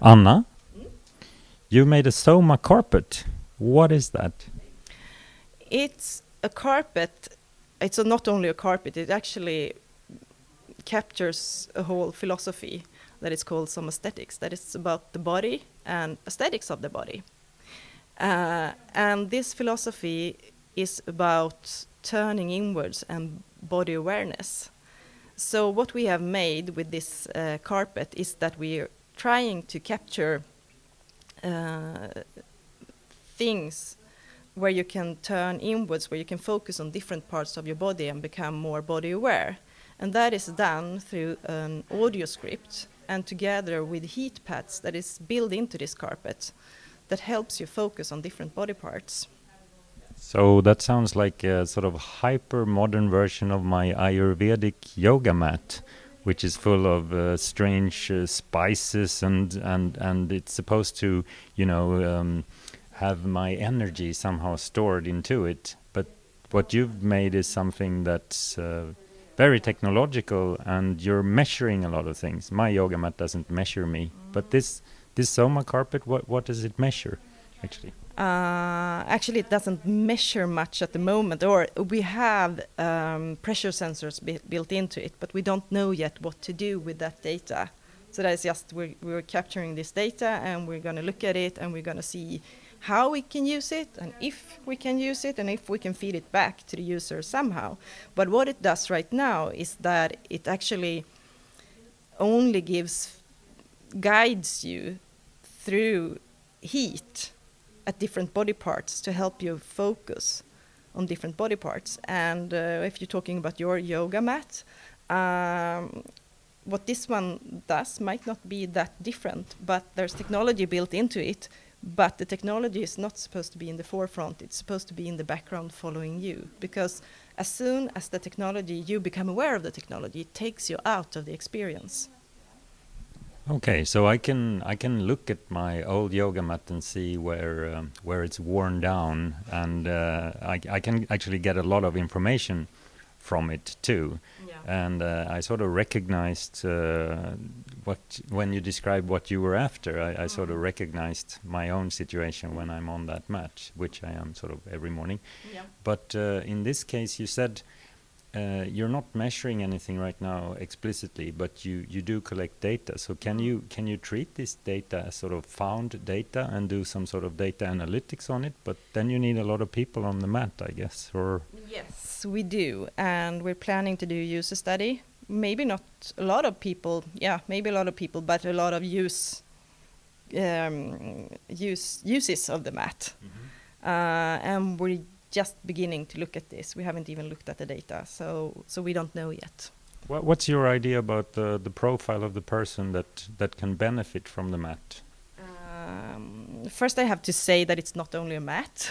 Anna, you made a Soma carpet. What is that? It's a carpet. It's not only a carpet, it actually captures a whole philosophy that is called Soma aesthetics, that is about the body and aesthetics of the body. And this philosophy is about turning inwards and body awareness. So what we have made with this carpet is that we're trying to capture things where you can turn inwards, where you can focus on different parts of your body and become more body aware. And that is done through an audio script and together with heat pads that is built into this carpet that helps you focus on different body parts. So that sounds like a sort of hyper modern version of my Ayurvedic yoga mat, which is full of strange spices and it's supposed to, have my energy somehow stored into it. But what you've made is something that's very technological, and you're measuring a lot of things. My yoga mat doesn't measure me, but this Soma carpet, what does it measure, actually? Actually, it doesn't measure much at the moment, or we have pressure sensors built into it, but we don't know yet what to do with that data. So that is just we're capturing this data, and we're going to look at it, and we're going to see how we can use it, and if we can use it, and if we can feed it back to the user somehow. But what it does right now is that it actually only guides you through heat at different body parts to help you focus on different body parts. And if you're talking about your yoga mat, what this one does might not be that different, but there's technology built into it. But the technology is not supposed to be in the forefront, it's supposed to be in the background following you. Because as soon as the technology, you become aware of the technology, it takes you out of the experience. Okay, so I can look at my old yoga mat and see where it's worn down, and I can actually get a lot of information from it too. Yeah. And I sort of recognized when you described what you were after. I sort of recognized my own situation when I'm on that mat, which I am sort of every morning. Yeah. But in this case, you said you're not measuring anything right now explicitly, but you do collect data. So can you treat this data as sort of found data and do some sort of data analytics on it? But then you need a lot of people on the mat, I guess. Or yes, we do, and we're planning to do user study. Maybe not a lot of people. Yeah, maybe a lot of people, but a lot of uses of the mat, and we're just beginning to look at this. We haven't even looked at the data, so we don't know yet. What's your idea about the profile of the person that can benefit from the mat? First, I have to say that it's not only a mat,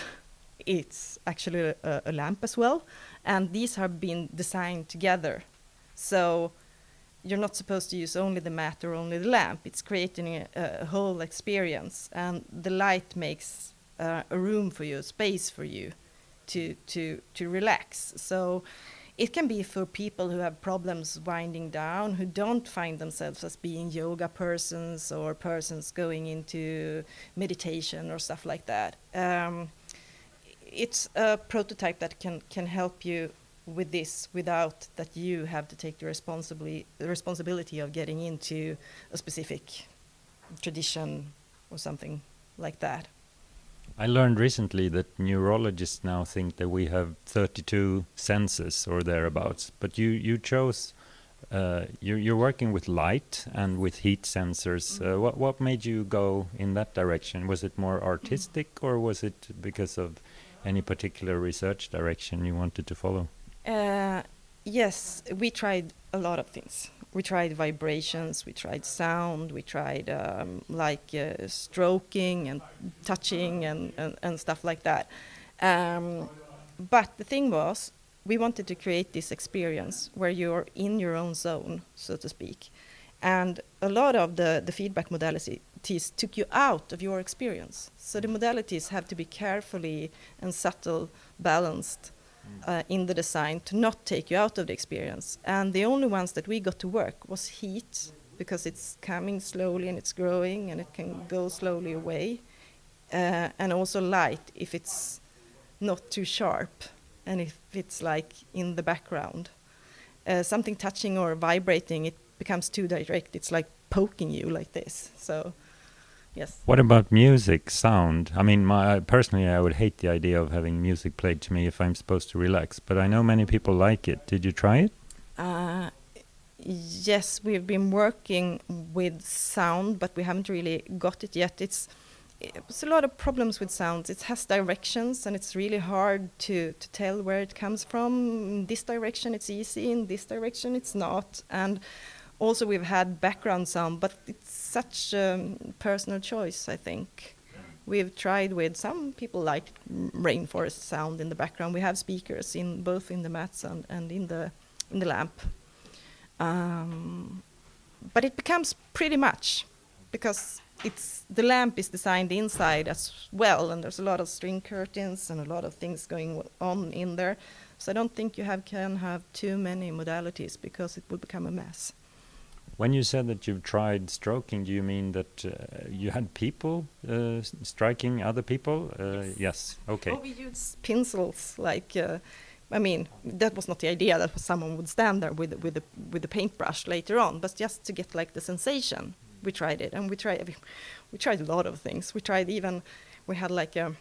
it's actually a lamp as well, and these have been designed together. So you're not supposed to use only the mat or only the lamp. It's creating a whole experience, and the light makes a room for you, a space for you to relax. So it can be for people who have problems winding down, who don't find themselves as being yoga persons or persons going into meditation or stuff like that. It's a prototype that can help you with this without that you have to take the responsibility of getting into a specific tradition or something like that. I learned recently that neurologists now think that we have 32 senses or thereabouts, but you chose, you're working with light and with heat sensors. What made you go in that direction? Was it more artistic, or was it because of any particular research direction you wanted to follow? Yes, we tried a lot of things. We tried vibrations, we tried sound, we tried stroking and touching and stuff like that. But the thing was, we wanted to create this experience where you're in your own zone, so to speak. And a lot of the feedback modalities took you out of your experience. So the modalities have to be carefully and subtle balanced in the design to not take you out of the experience. And the only ones that we got to work was heat because it's coming slowly and it's growing and it can go slowly away. And also light, if it's not too sharp and if it's like in the background. Something touching or vibrating, it becomes too direct. It's like poking you like this. So, yes. What about music, sound? I mean, personally, I would hate the idea of having music played to me if I'm supposed to relax, but I know many people like it. Did you try it? Yes, we've been working with sound, but we haven't really got it yet. It's a lot of problems with sounds. It has directions, and it's really hard to tell where it comes from. In this direction, it's easy. In this direction, it's not. And also, we've had background sound, but it's such a personal choice, I think. We've tried with some people like rainforest sound in the background. We have speakers in both in the mats and in the lamp. But it becomes pretty much because the lamp is designed inside as well, and there's a lot of string curtains and a lot of things going on in there. So I don't think can have too many modalities because it will become a mess. When you said that you've tried stroking, do you mean that you had people striking other people? Yes. Okay. Oh, we use pencils, like. I mean, that was not the idea that someone would stand there with the paintbrush later on, but just to get like the sensation. We tried it, and we tried a lot of things. We had like a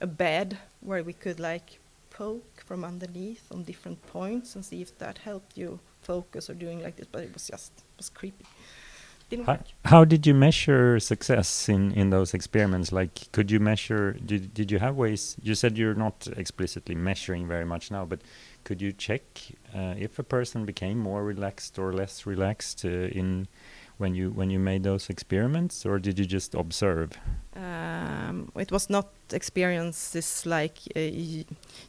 bed where we could like poke from underneath on different points and see if that helped you focus or doing like this, but it was creepy. How did you measure success in those experiments? Like, could you measure, did you have ways, you said you're not explicitly measuring very much now, but could you check if a person became more relaxed or less relaxed when you made those experiments, or did you just observe? It was not experiences like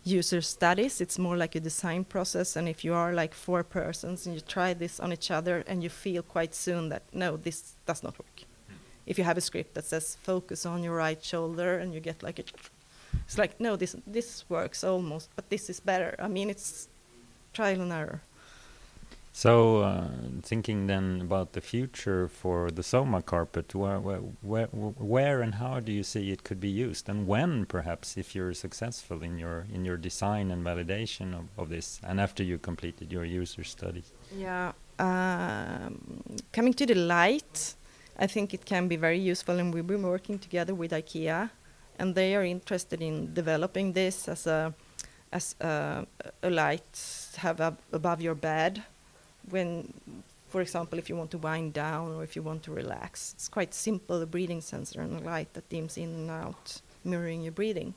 user studies. It's more like a design process, and if you are like 4 persons and you try this on each other and you feel quite soon that no, this does not work. If you have a script that says focus on your right shoulder and you get like it's like no, this works almost, but this is better. I mean, it's trial and error. So, thinking then about the future for the Soma carpet, where and how do you see it could be used, and when, perhaps, if you're successful in your design and validation of this, and after you completed your user studies? Yeah, coming to the light, I think it can be very useful, and we've been working together with IKEA, and they are interested in developing this as a light to have above your bed. When, for example, if you want to wind down or if you want to relax, it's quite simple, a breathing sensor and a light that dims in and out, mirroring your breathing.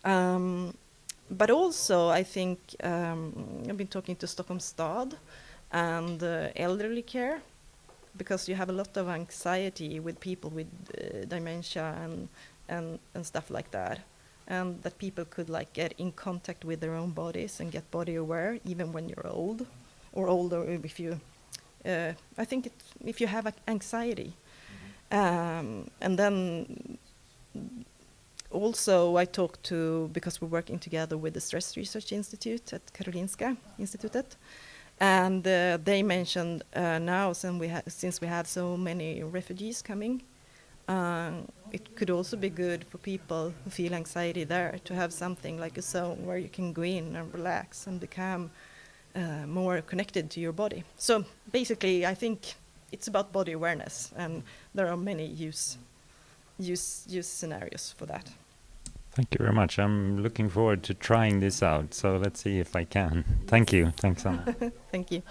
But also, I think, I've been talking to Stockholm Stad and elderly care, because you have a lot of anxiety with people with dementia and stuff like that. And that people could like get in contact with their own bodies and get body aware, even when you're old. Or older, if you, I think if you have anxiety, and then also I talked to, because we're working together with the Stress Research Institute at Karolinska Institutet, and they mentioned now since we have so many refugees coming, it could also be good for people who feel anxiety there to have something like a zone where you can go in and relax and become more connected to your body. So basically, I think it's about body awareness, and there are many use scenarios for that. Thank you very much. I'm looking forward to trying this out. So let's see if I can. Thank you. Thanks, Anna. Thank you.